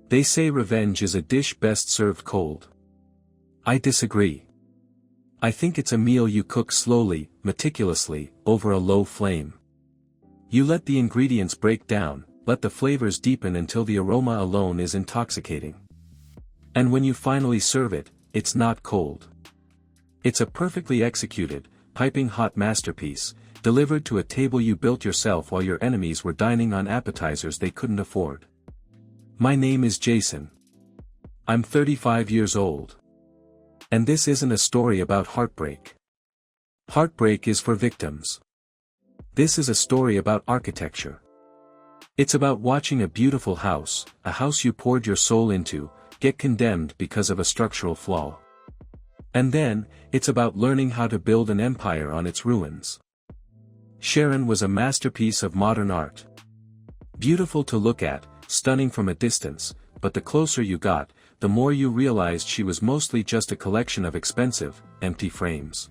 They say revenge is a dish best served cold. I disagree. I think it's a meal you cook slowly, meticulously, over a low flame. You let the ingredients break down, let the flavors deepen until the aroma alone is intoxicating. And when you finally serve it, it's not cold. It's a perfectly executed, piping hot masterpiece, delivered to a table you built yourself while your enemies were dining on appetizers they couldn't afford. My name is Jason. I'm 35 years old. And this isn't a story about heartbreak. Heartbreak is for victims. This is a story about architecture. It's about watching a beautiful house, a house you poured your soul into, get condemned because of a structural flaw. And then, it's about learning how to build an empire on its ruins. Sharon was a masterpiece of modern art. Beautiful to look at, stunning from a distance, but the closer you got, the more you realized she was mostly just a collection of expensive, empty frames.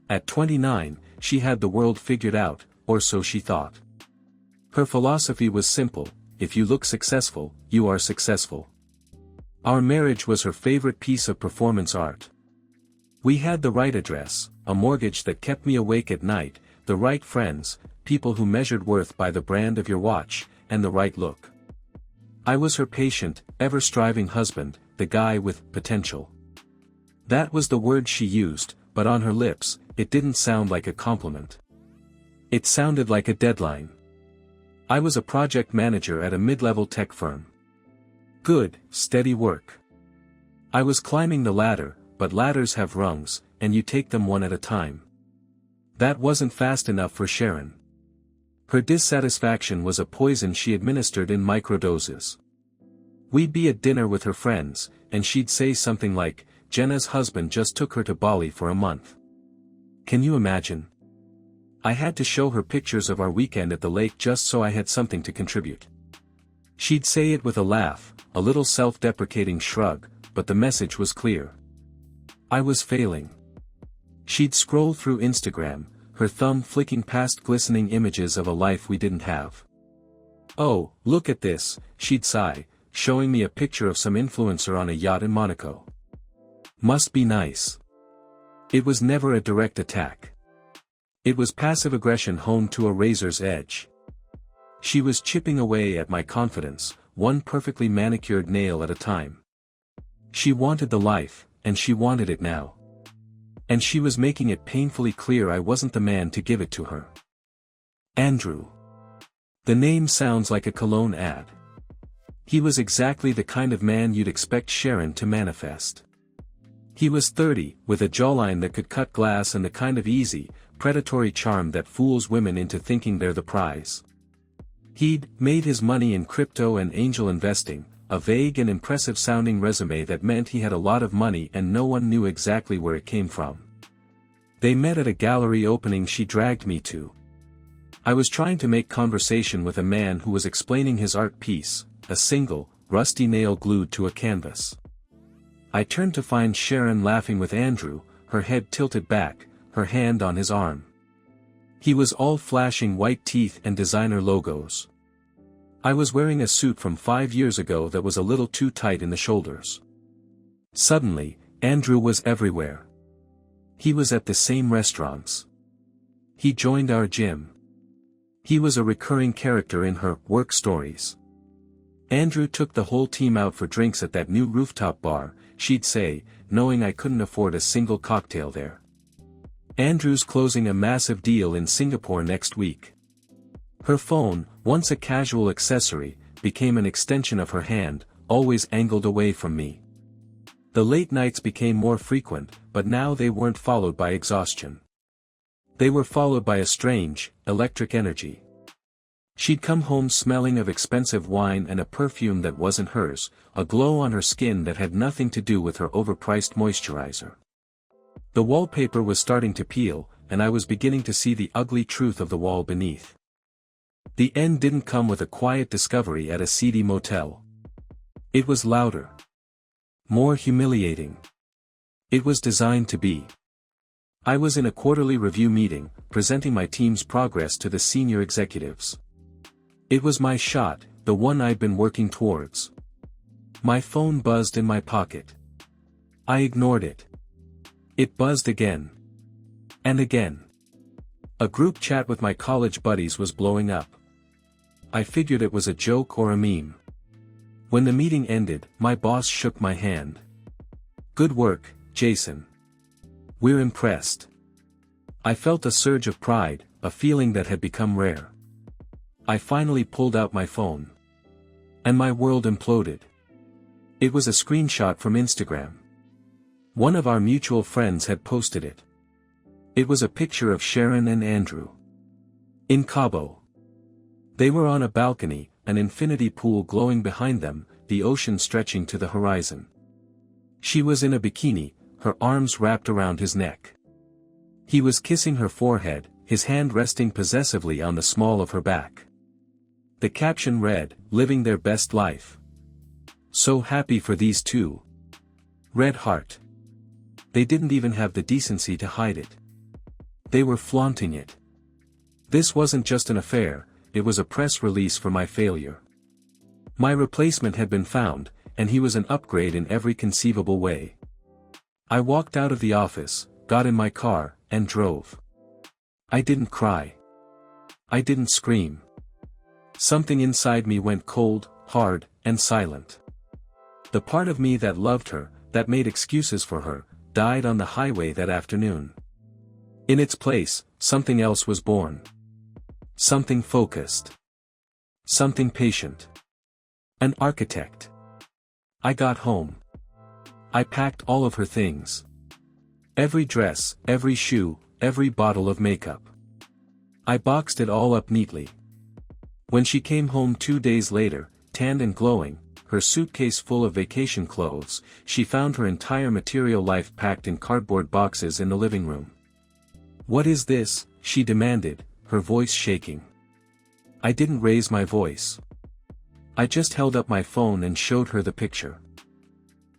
At 29, she had the world figured out, or so she thought. Her philosophy was simple: if you look successful, you are successful. Our marriage was her favorite piece of performance art. We had the right address, a mortgage that kept me awake at night, the right friends, people who measured worth by the brand of your watch, and the right look. I was her patient, ever-striving husband, the guy with potential. That was the word she used, but on her lips, it didn't sound like a compliment. It sounded like a deadline. I was a project manager at a mid-level tech firm. Good, steady work. I was climbing the ladder, but ladders have rungs, and you take them one at a time. That wasn't fast enough for Sharon. Her dissatisfaction was a poison she administered in microdoses. We'd be at dinner with her friends, and she'd say something like, "Jenna's husband just took her to Bali for a month." Can you imagine? I had to show her pictures of our weekend at the lake just so I had something to contribute. She'd say it with a laugh, a little self-deprecating shrug, but the message was clear. I was failing. She'd scroll through Instagram, her thumb flicking past glistening images of a life we didn't have. "Oh, look at this," she'd sigh, showing me a picture of some influencer on a yacht in Monaco. Must be nice. It was never a direct attack. It was passive aggression honed to a razor's edge. She was chipping away at my confidence, one perfectly manicured nail at a time. She wanted the life, and she wanted it now. And she was making it painfully clear I wasn't the man to give it to her. Andrew. The name sounds like a cologne ad. He was exactly the kind of man you'd expect Sharon to manifest. He was 30, with a jawline that could cut glass and the kind of easy, predatory charm that fools women into thinking they're the prize. He'd made his money in crypto and angel investing, a vague and impressive-sounding resume that meant he had a lot of money and no one knew exactly where it came from. They met at a gallery opening she dragged me to. I was trying to make conversation with a man who was explaining his art piece, a single, rusty nail glued to a canvas. I turned to find Sharon laughing with Andrew, her head tilted back, her hand on his arm. He was all flashing white teeth and designer logos. I was wearing a suit from 5 years ago that was a little too tight in the shoulders. Suddenly, Andrew was everywhere. He was at the same restaurants. He joined our gym. He was a recurring character in her work stories. Andrew took the whole team out for drinks at that new rooftop bar, she'd say, knowing I couldn't afford a single cocktail there. Andrew's closing a massive deal in Singapore next week. Her phone, once a casual accessory, became an extension of her hand, always angled away from me. The late nights became more frequent, but now they weren't followed by exhaustion. They were followed by a strange, electric energy. She'd come home smelling of expensive wine and a perfume that wasn't hers, a glow on her skin that had nothing to do with her overpriced moisturizer. The wallpaper was starting to peel, and I was beginning to see the ugly truth of the wall beneath. The end didn't come with a quiet discovery at a seedy motel. It was louder. More humiliating. It was designed to be. I was in a quarterly review meeting, presenting my team's progress to the senior executives. It was my shot, the one I'd been working towards. My phone buzzed in my pocket. I ignored it. It buzzed again. And again. A group chat with my college buddies was blowing up. I figured it was a joke or a meme. When the meeting ended, my boss shook my hand. "Good work, Jason. We're impressed." I felt a surge of pride, a feeling that had become rare. I finally pulled out my phone. And my world imploded. It was a screenshot from Instagram. One of our mutual friends had posted it. It was a picture of Sharon and Andrew. In Cabo. They were on a balcony, an infinity pool glowing behind them, the ocean stretching to the horizon. She was in a bikini, her arms wrapped around his neck. He was kissing her forehead, his hand resting possessively on the small of her back. The caption read, "Living their best life. So happy for these two. Red heart." They didn't even have the decency to hide it. They were flaunting it. This wasn't just an affair, it was a press release for my failure. My replacement had been found, and he was an upgrade in every conceivable way. I walked out of the office, got in my car, and drove. I didn't cry. I didn't scream. Something inside me went cold, hard, and silent. The part of me that loved her, that made excuses for her, died on the highway that afternoon. In its place, something else was born. Something focused. Something patient. An architect. I got home. I packed all of her things. Every dress, every shoe, every bottle of makeup. I boxed it all up neatly. When she came home 2 days later, tanned and glowing, her suitcase full of vacation clothes, she found her entire material life packed in cardboard boxes in the living room. "What is this?" she demanded, her voice shaking. I didn't raise my voice. I just held up my phone and showed her the picture.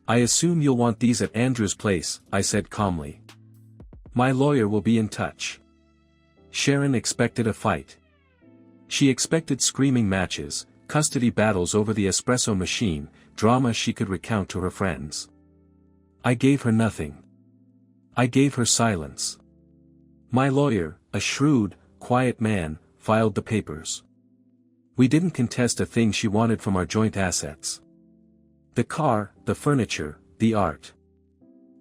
"I assume you'll want these at Andrew's place," I said calmly. "My lawyer will be in touch." Sharon expected a fight. She expected screaming matches, custody battles over the espresso machine, drama she could recount to her friends. I gave her nothing. I gave her silence. My lawyer, a shrewd, quiet man, filed the papers. We didn't contest a thing she wanted from our joint assets. The car, the furniture, the art.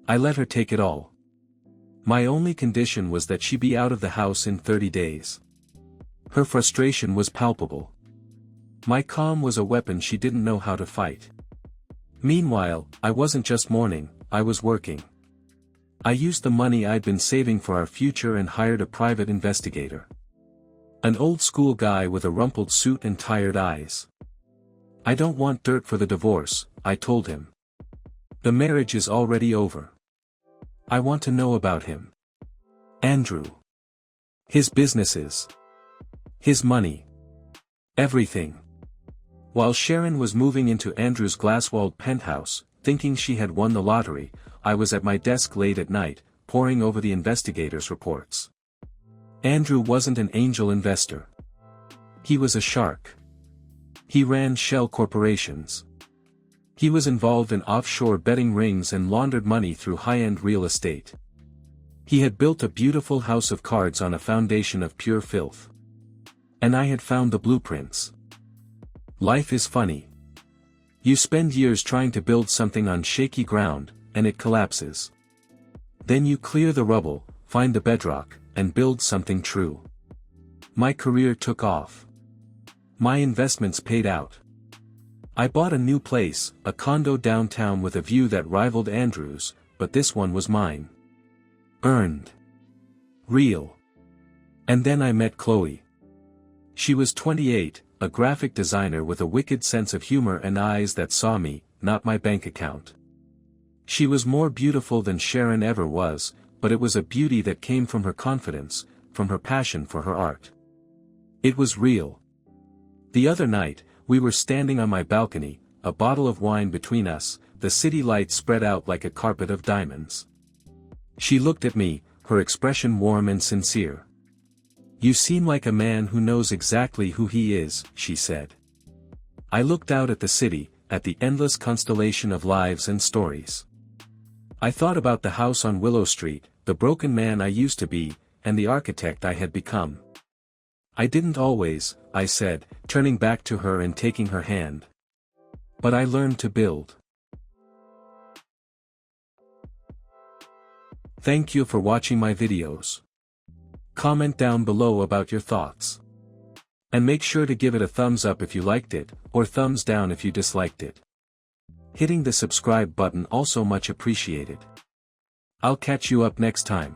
I let her take it all. My only condition was that she be out of the house in 30 days. Her frustration was palpable. My calm was a weapon she didn't know how to fight. Meanwhile, I wasn't just mourning, I was working. I used the money I'd been saving for our future and hired a private investigator. An old-school guy with a rumpled suit and tired eyes. "I don't want dirt for the divorce," I told him. "The marriage is already over. I want to know about him. Andrew. His businesses. His money. Everything." While Sharon was moving into Andrew's glass-walled penthouse, thinking she had won the lottery, I was at my desk late at night, poring over the investigator's reports. Andrew wasn't an angel investor. He was a shark. He ran shell corporations. He was involved in offshore betting rings and laundered money through high-end real estate. He had built a beautiful house of cards on a foundation of pure filth. And I had found the blueprints. Life is funny. You spend years trying to build something on shaky ground, and it collapses. Then you clear the rubble, find the bedrock, and build something true. My career took off. My investments paid out. I bought a new place, a condo downtown with a view that rivaled Andrew's, but this one was mine. Earned. Real. And then I met Chloe. She was 28, a graphic designer with a wicked sense of humor and eyes that saw me, not my bank account. She was more beautiful than Sharon ever was, but it was a beauty that came from her confidence, from her passion for her art. It was real. The other night, we were standing on my balcony, a bottle of wine between us, the city lights spread out like a carpet of diamonds. She looked at me, her expression warm and sincere. "You seem like a man who knows exactly who he is," she said. I looked out at the city, at the endless constellation of lives and stories. I thought about the house on Willow Street, the broken man I used to be, and the architect I had become. I didn't always, I said, turning back to her and taking her hand. But I learned to build. Thank you for watching my videos. Comment down below about your thoughts. And make sure to give it a thumbs up if you liked it, or thumbs down if you disliked it. Hitting the subscribe button also much appreciated. I'll catch you up next time.